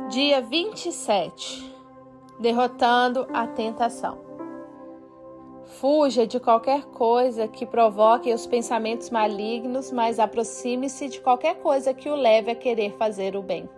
Dia 27. Derrotando a tentação. Fuja de qualquer coisa que provoque os pensamentos malignos, mas aproxime-se de qualquer coisa que o leve a querer fazer o bem.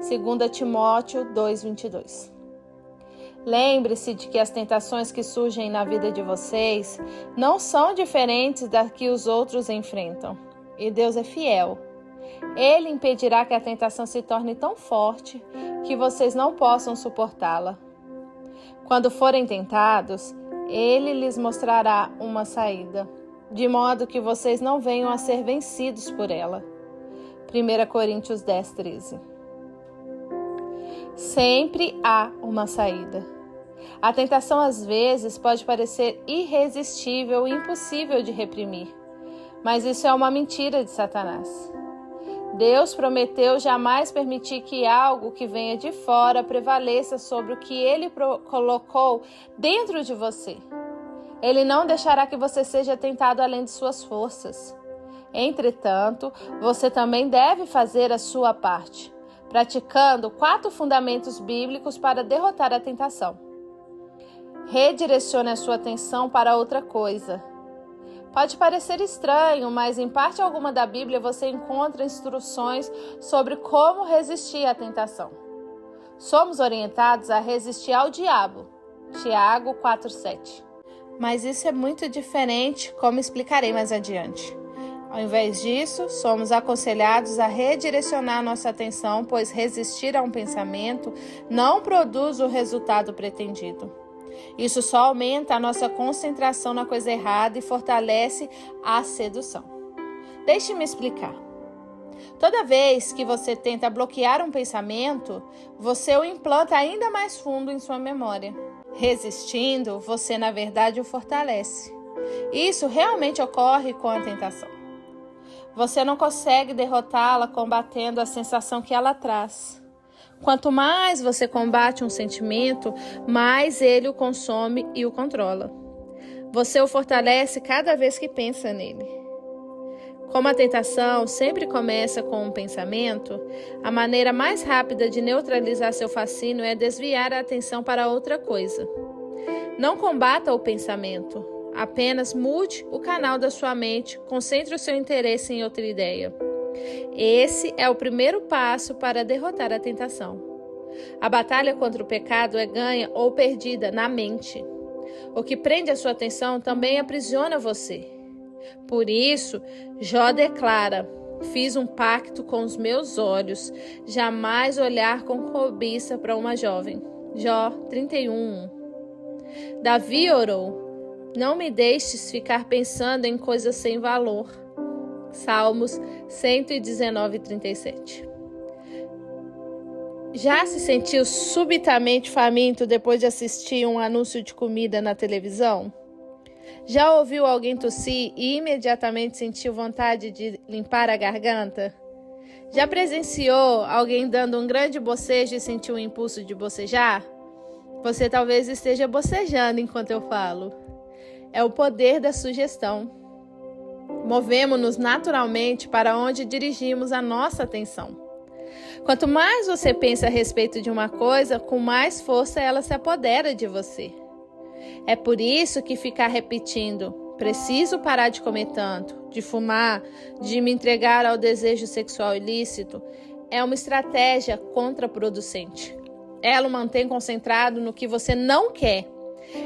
2 Timóteo 2:22. Lembre-se de que as tentações que surgem na vida de vocês não são diferentes das que os outros enfrentam. E Deus é fiel. Ele impedirá que a tentação se torne tão forte que vocês não possam suportá-la. Quando forem tentados, Ele lhes mostrará uma saída, de modo que vocês não venham a ser vencidos por ela. 1 Coríntios 10:13. Sempre há uma saída. A tentação às vezes pode parecer irresistível e impossível de reprimir, mas isso é uma mentira de Satanás. Deus prometeu jamais permitir que algo que venha de fora prevaleça sobre o que Ele colocou dentro de você. Ele não deixará que você seja tentado além de suas forças. Entretanto, você também deve fazer a sua parte, praticando 4 fundamentos bíblicos para derrotar a tentação. Redirecione a sua atenção para outra coisa. Pode parecer estranho, mas em parte alguma da Bíblia você encontra instruções sobre como resistir à tentação. Somos orientados a resistir ao diabo. Tiago 4:7. Mas isso é muito diferente, como explicarei mais adiante. Ao invés disso, somos aconselhados a redirecionar nossa atenção, pois resistir a um pensamento não produz o resultado pretendido. Isso só aumenta a nossa concentração na coisa errada e fortalece a sedução. Deixe-me explicar. Toda vez que você tenta bloquear um pensamento, você o implanta ainda mais fundo em sua memória. Resistindo, você na verdade o fortalece. Isso realmente ocorre com a tentação. Você não consegue derrotá-la combatendo a sensação que ela traz. Quanto mais você combate um sentimento, mais ele o consome e o controla. Você o fortalece cada vez que pensa nele. Como a tentação sempre começa com um pensamento, a maneira mais rápida de neutralizar seu fascínio é desviar a atenção para outra coisa. Não combata o pensamento, apenas mude o canal da sua mente, concentre o seu interesse em outra ideia. Esse é o primeiro passo para derrotar a tentação. A batalha contra o pecado é ganha ou perdida na mente. O que prende a sua atenção também aprisiona você. Por isso, Jó declara: fiz um pacto com os meus olhos, jamais olhar com cobiça para uma jovem. Jó 31:1. Davi orou: não me deixes ficar pensando em coisas sem valor. Salmos 119:37. Já se sentiu subitamente faminto depois de assistir um anúncio de comida na televisão? Já ouviu alguém tossir e imediatamente sentiu vontade de limpar a garganta? Já presenciou alguém dando um grande bocejo e sentiu o impulso de bocejar? Você talvez esteja bocejando enquanto eu falo. É o poder da sugestão. Movemos-nos naturalmente para onde dirigimos a nossa atenção. Quanto mais você pensa a respeito de uma coisa, com mais força ela se apodera de você. É por isso que ficar repetindo: preciso parar de comer tanto, de fumar, de me entregar ao desejo sexual ilícito, é uma estratégia contraproducente. Ela o mantém concentrado no que você não quer.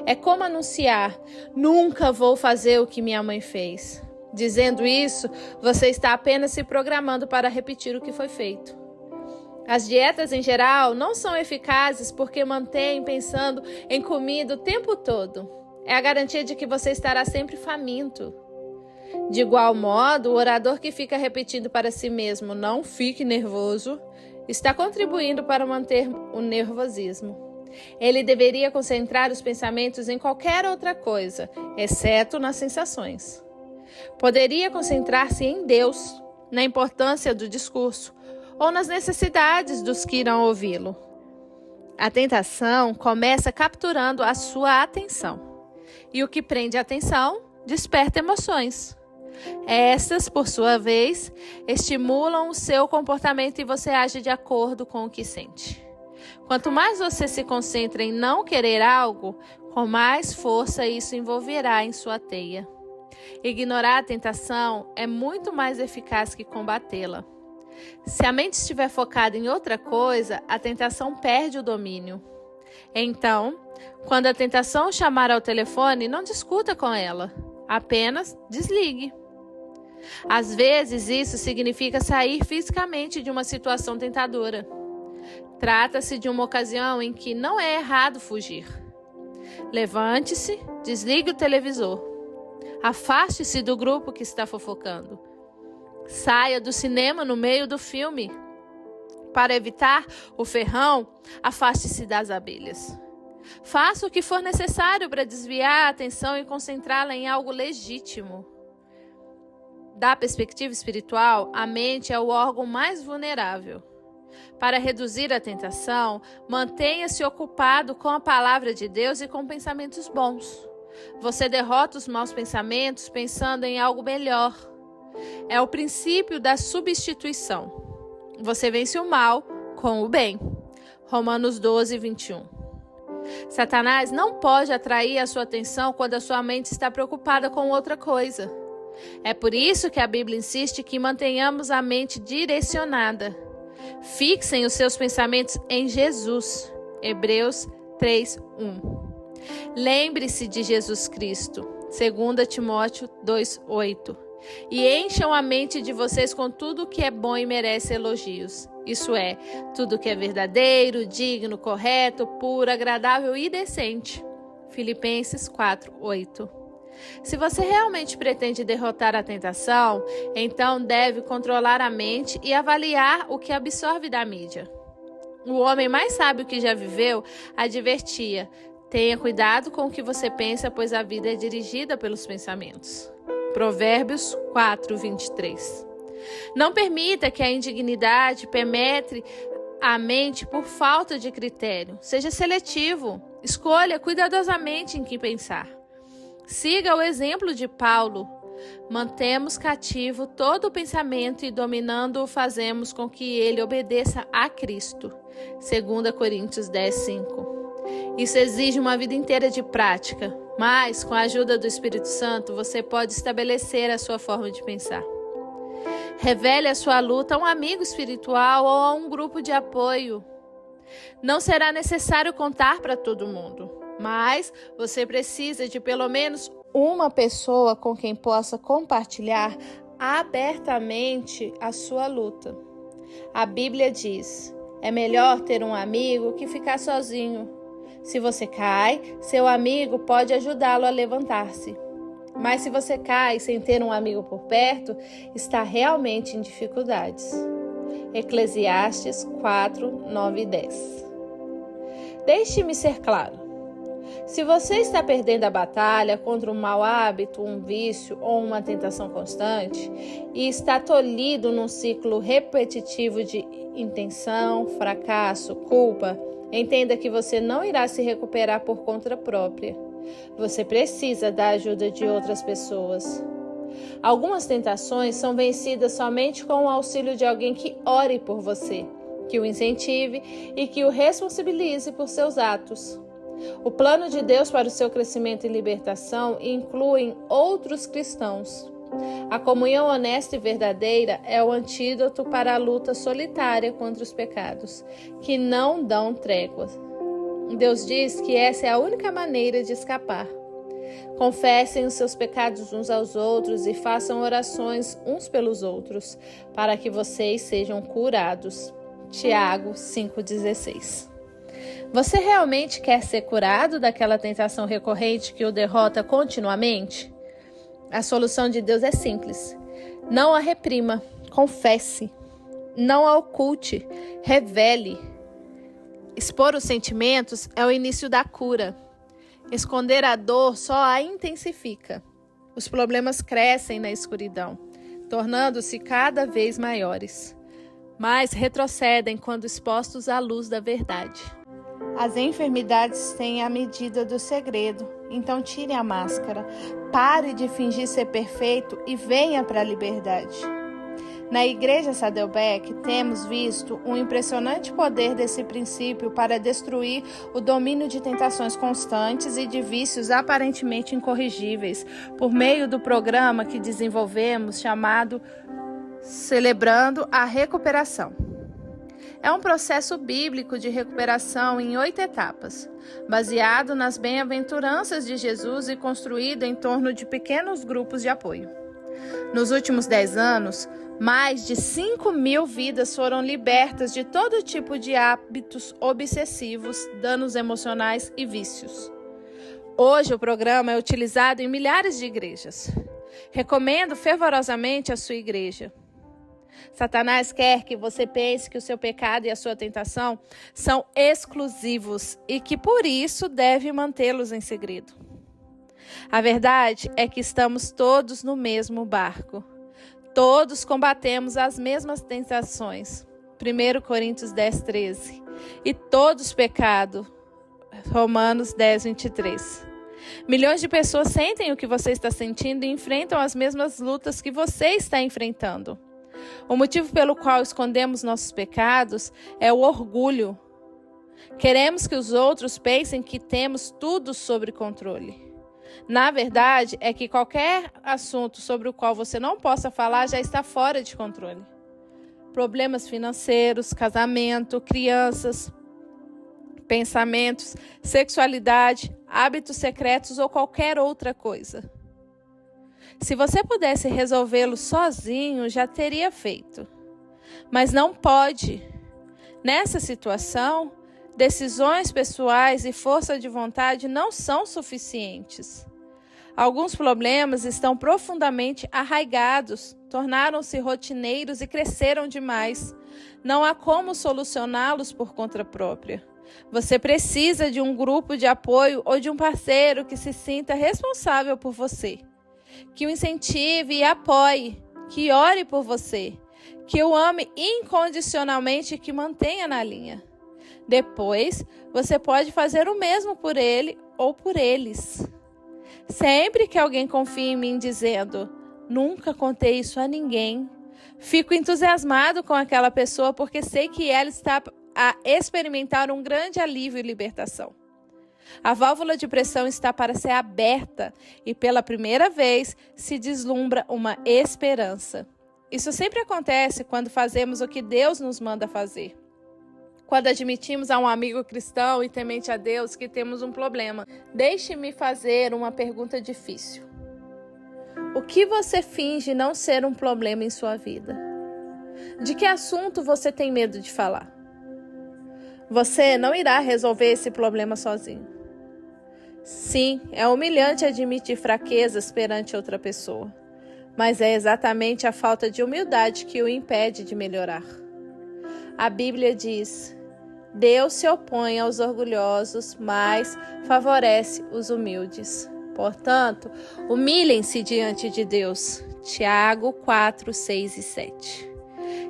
É como anunciar: nunca vou fazer o que minha mãe fez. Dizendo isso, você está apenas se programando para repetir o que foi feito. As dietas em geral não são eficazes porque mantêm pensando em comida o tempo todo. É a garantia de que você estará sempre faminto. De igual modo, o orador que fica repetindo para si mesmo: não fique nervoso, está contribuindo para manter o nervosismo. Ele deveria concentrar os pensamentos em qualquer outra coisa, exceto nas sensações. Poderia concentrar-se em Deus, na importância do discurso ou nas necessidades dos que irão ouvi-lo. A tentação começa capturando a sua atenção. E o que prende a atenção desperta emoções. Estas, por sua vez, estimulam o seu comportamento e você age de acordo com o que sente. Quanto mais você se concentra em não querer algo, com mais força isso envolverá em sua teia. Ignorar a tentação é muito mais eficaz que combatê-la. Se a mente estiver focada em outra coisa, a tentação perde o domínio. Então, quando a tentação chamar ao telefone, não discuta com ela, apenas desligue. Às vezes, isso significa sair fisicamente de uma situação tentadora. Trata-se de uma ocasião em que não é errado fugir. Levante-se, desligue o televisor. Afaste-se do grupo que está fofocando. Saia do cinema no meio do filme. Para evitar o ferrão, afaste-se das abelhas. Faça o que for necessário para desviar a atenção e concentrá-la em algo legítimo. Da perspectiva espiritual, a mente é o órgão mais vulnerável. Para reduzir a tentação, mantenha-se ocupado com a palavra de Deus e com pensamentos bons. Você derrota os maus pensamentos pensando em algo melhor. É o princípio da substituição. Você vence o mal com o bem. Romanos 12, 21. Satanás não pode atrair a sua atenção quando a sua mente está preocupada com outra coisa. É por isso que a Bíblia insiste que mantenhamos a mente direcionada. Fixem os seus pensamentos em Jesus. Hebreus 3, 1. Lembre-se de Jesus Cristo. 2 Timóteo 2, 8. E encham a mente de vocês com tudo que é bom e merece elogios. Isso é, tudo que é verdadeiro, digno, correto, puro, agradável e decente. Filipenses 4, 8. Se você realmente pretende derrotar a tentação, então deve controlar a mente e avaliar o que absorve da mídia. O homem mais sábio que já viveu advertia: tenha cuidado com o que você pensa, pois a vida é dirigida pelos pensamentos. Provérbios 4, 23. Não permita que a indignidade penetre a mente por falta de critério. Seja seletivo. Escolha cuidadosamente em que pensar. Siga o exemplo de Paulo. Mantemos cativo todo o pensamento e dominando-o fazemos com que ele obedeça a Cristo. 2 Coríntios 10, 5. Isso exige uma vida inteira de prática, mas com a ajuda do Espírito Santo você pode estabelecer a sua forma de pensar. Revele a sua luta a um amigo espiritual ou a um grupo de apoio. Não será necessário contar para todo mundo, mas você precisa de pelo menos uma pessoa com quem possa compartilhar abertamente a sua luta. A Bíblia diz: é melhor ter um amigo que ficar sozinho. Se você cai, seu amigo pode ajudá-lo a levantar-se. Mas se você cai sem ter um amigo por perto, está realmente em dificuldades. Eclesiastes 4, 9 e 10. Deixe-me ser claro. Se você está perdendo a batalha contra um mau hábito, um vício ou uma tentação constante e está tolhido num ciclo repetitivo de intenção, fracasso, culpa, entenda que você não irá se recuperar por conta própria. Você precisa da ajuda de outras pessoas. Algumas tentações são vencidas somente com o auxílio de alguém que ore por você, que o incentive e que o responsabilize por seus atos. O plano de Deus para o seu crescimento e libertação inclui outros cristãos. A comunhão honesta e verdadeira é o antídoto para a luta solitária contra os pecados, que não dão trégua. Deus diz que essa é a única maneira de escapar. Confessem os seus pecados uns aos outros e façam orações uns pelos outros, para que vocês sejam curados. Tiago 5,16. Você realmente quer ser curado daquela tentação recorrente que o derrota continuamente? A solução de Deus é simples. Não a reprima, confesse. Não a oculte, revele. Expor os sentimentos é o início da cura. Esconder a dor só a intensifica. Os problemas crescem na escuridão, tornando-se cada vez maiores, mas retrocedem quando expostos à luz da verdade. As enfermidades têm a medida do segredo, então tire a máscara, pare de fingir ser perfeito e venha para a liberdade. Na Igreja Saddleback, temos visto um impressionante poder desse princípio para destruir o domínio de tentações constantes e de vícios aparentemente incorrigíveis, por meio do programa que desenvolvemos chamado Celebrando a Recuperação. É um processo bíblico de recuperação em 8 etapas, baseado nas bem-aventuranças de Jesus e construído em torno de pequenos grupos de apoio. Nos últimos 10 anos, mais de 5.000 vidas foram libertas de todo tipo de hábitos obsessivos, danos emocionais e vícios. Hoje o programa é utilizado em milhares de igrejas. Recomendo fervorosamente a sua igreja. Satanás quer que você pense que o seu pecado e a sua tentação são exclusivos e que por isso deve mantê-los em segredo. A verdade é que estamos todos no mesmo barco. Todos combatemos as mesmas tentações. 1 Coríntios 10:13. E todos pecado. Romanos 10:23. Milhões de pessoas sentem o que você está sentindo e enfrentam as mesmas lutas que você está enfrentando. O motivo pelo qual escondemos nossos pecados é o orgulho. Queremos que os outros pensem que temos tudo sob controle. Na verdade, é que qualquer assunto sobre o qual você não possa falar já está fora de controle. Problemas financeiros, casamento, crianças, pensamentos, sexualidade, hábitos secretos ou qualquer outra coisa. Se você pudesse resolvê-lo sozinho, já teria feito. Mas não pode. Nessa situação, decisões pessoais e força de vontade não são suficientes. Alguns problemas estão profundamente arraigados, tornaram-se rotineiros e cresceram demais. Não há como solucioná-los por conta própria. Você precisa de um grupo de apoio ou de um parceiro que se sinta responsável por você, que o incentive e apoie, que ore por você, que o ame incondicionalmente e que mantenha na linha. Depois, você pode fazer o mesmo por ele ou por eles. Sempre que alguém confia em mim dizendo, nunca contei isso a ninguém, fico entusiasmado com aquela pessoa porque sei que ela está a experimentar um grande alívio e libertação. A válvula de pressão está para ser aberta e pela primeira vez se deslumbra uma esperança. Isso sempre acontece quando fazemos o que Deus nos manda fazer. Quando admitimos a um amigo cristão e temente a Deus que temos um problema. Deixe-me fazer uma pergunta difícil. O que você finge não ser um problema em sua vida? De que assunto você tem medo de falar? Você não irá resolver esse problema sozinho. Sim, é humilhante admitir fraquezas perante outra pessoa, mas é exatamente a falta de humildade que o impede de melhorar. A Bíblia diz: Deus se opõe aos orgulhosos, mas favorece os humildes. Portanto, humilhem-se diante de Deus. Tiago 4, 6 e 7.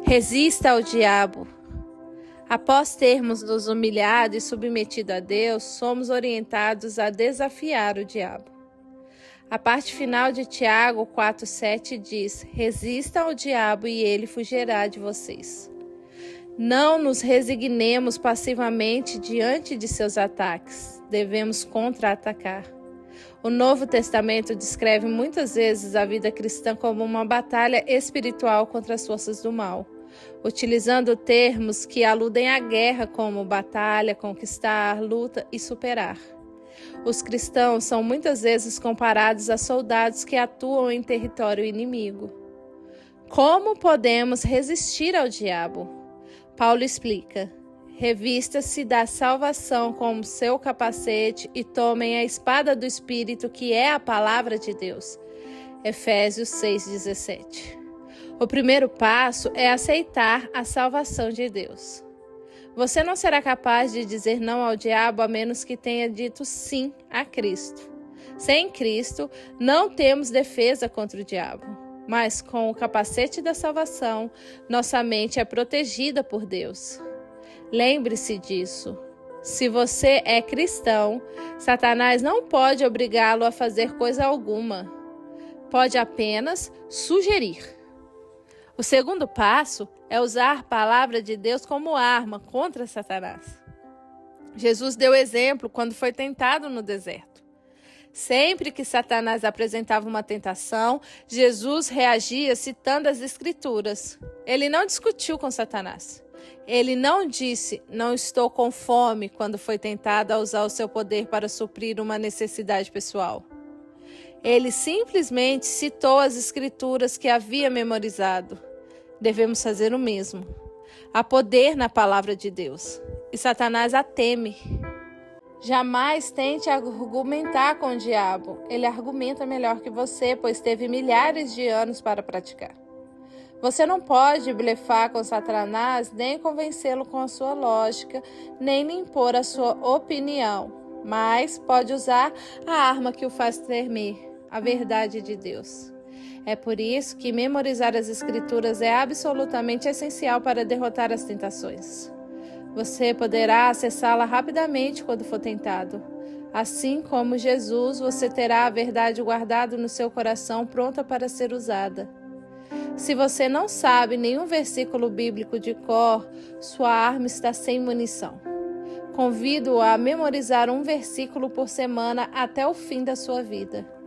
Resista ao diabo. Após termos nos humilhado e submetido a Deus, somos orientados a desafiar o diabo. A parte final de Tiago 4,7 diz: resista ao diabo e ele fugirá de vocês. Não nos resignemos passivamente diante de seus ataques, devemos contra-atacar. O Novo Testamento descreve muitas vezes a vida cristã como uma batalha espiritual contra as forças do mal, utilizando termos que aludem à guerra como batalha, conquistar, luta e superar. Os cristãos são muitas vezes comparados a soldados que atuam em território inimigo. Como podemos resistir ao diabo? Paulo explica: revista-se da salvação como seu capacete e tomem a espada do Espírito, que é a palavra de Deus. Efésios 6,17. O primeiro passo é aceitar a salvação de Deus. Você não será capaz de dizer não ao diabo a menos que tenha dito sim a Cristo. Sem Cristo, não temos defesa contra o diabo, mas com o capacete da salvação, nossa mente é protegida por Deus. Lembre-se disso. Se você é cristão, Satanás não pode obrigá-lo a fazer coisa alguma. Pode apenas sugerir. O segundo passo é usar a palavra de Deus como arma contra Satanás. Jesus deu exemplo quando foi tentado no deserto. Sempre que Satanás apresentava uma tentação, Jesus reagia citando as Escrituras. Ele não discutiu com Satanás. Ele não disse, não estou com fome, quando foi tentado a usar o seu poder para suprir uma necessidade pessoal. Ele simplesmente citou as Escrituras que havia memorizado. Devemos fazer o mesmo. Há poder na palavra de Deus, e Satanás a teme. Jamais tente argumentar com o diabo. Ele argumenta melhor que você, pois teve milhares de anos para praticar. Você não pode blefar com Satanás, nem convencê-lo com a sua lógica, nem lhe impor a sua opinião, mas pode usar a arma que o faz temer, a verdade de Deus. É por isso que memorizar as Escrituras é absolutamente essencial para derrotar as tentações. Você poderá acessá-la rapidamente quando for tentado. Assim como Jesus, você terá a verdade guardada no seu coração, pronta para ser usada. Se você não sabe nenhum versículo bíblico de cor, sua arma está sem munição. Convido-o a memorizar um versículo por semana até o fim da sua vida.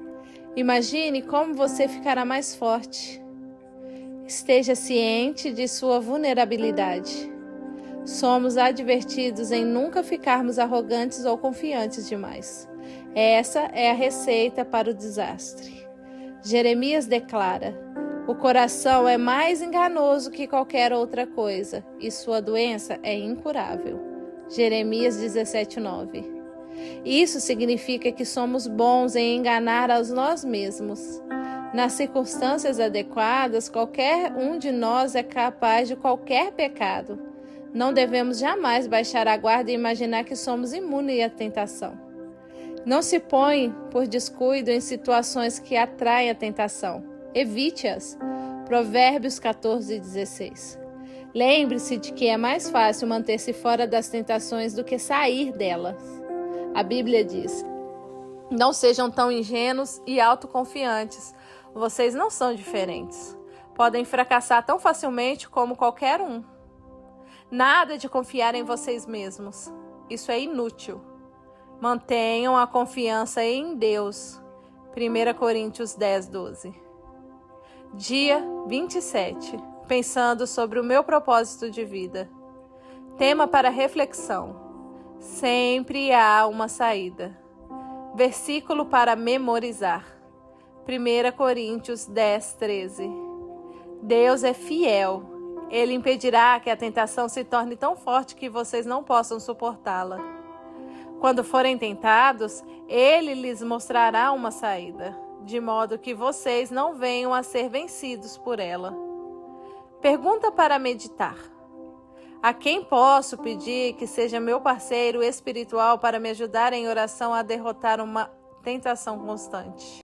Imagine como você ficará mais forte. Esteja ciente de sua vulnerabilidade. Somos advertidos em nunca ficarmos arrogantes ou confiantes demais. Essa é a receita para o desastre. Jeremias declara: o coração é mais enganoso que qualquer outra coisa, e sua doença é incurável. Jeremias 17:9. Isso significa que somos bons em enganar a nós mesmos. Nas circunstâncias adequadas, qualquer um de nós é capaz de qualquer pecado. Não devemos jamais baixar a guarda e imaginar que somos imunes à tentação. Não se põe por descuido em situações que atraem a tentação. Evite-as. Provérbios 14:16. Lembre-se de que é mais fácil manter-se fora das tentações do que sair delas. A Bíblia diz: não sejam tão ingênuos e autoconfiantes. Vocês não são diferentes. Podem fracassar tão facilmente como qualquer um. Nada de confiar em vocês mesmos. Isso é inútil. Mantenham a confiança em Deus. 1 Coríntios 10:12. Dia 27. Pensando sobre o meu propósito de vida. Tema para reflexão. Sempre há uma saída. Versículo para memorizar. 1 Coríntios 10:13. Deus é fiel. Ele impedirá que a tentação se torne tão forte que vocês não possam suportá-la. Quando forem tentados, Ele lhes mostrará uma saída, de modo que vocês não venham a ser vencidos por ela. Pergunta para meditar: a quem posso pedir que seja meu parceiro espiritual para me ajudar em oração a derrotar uma tentação constante?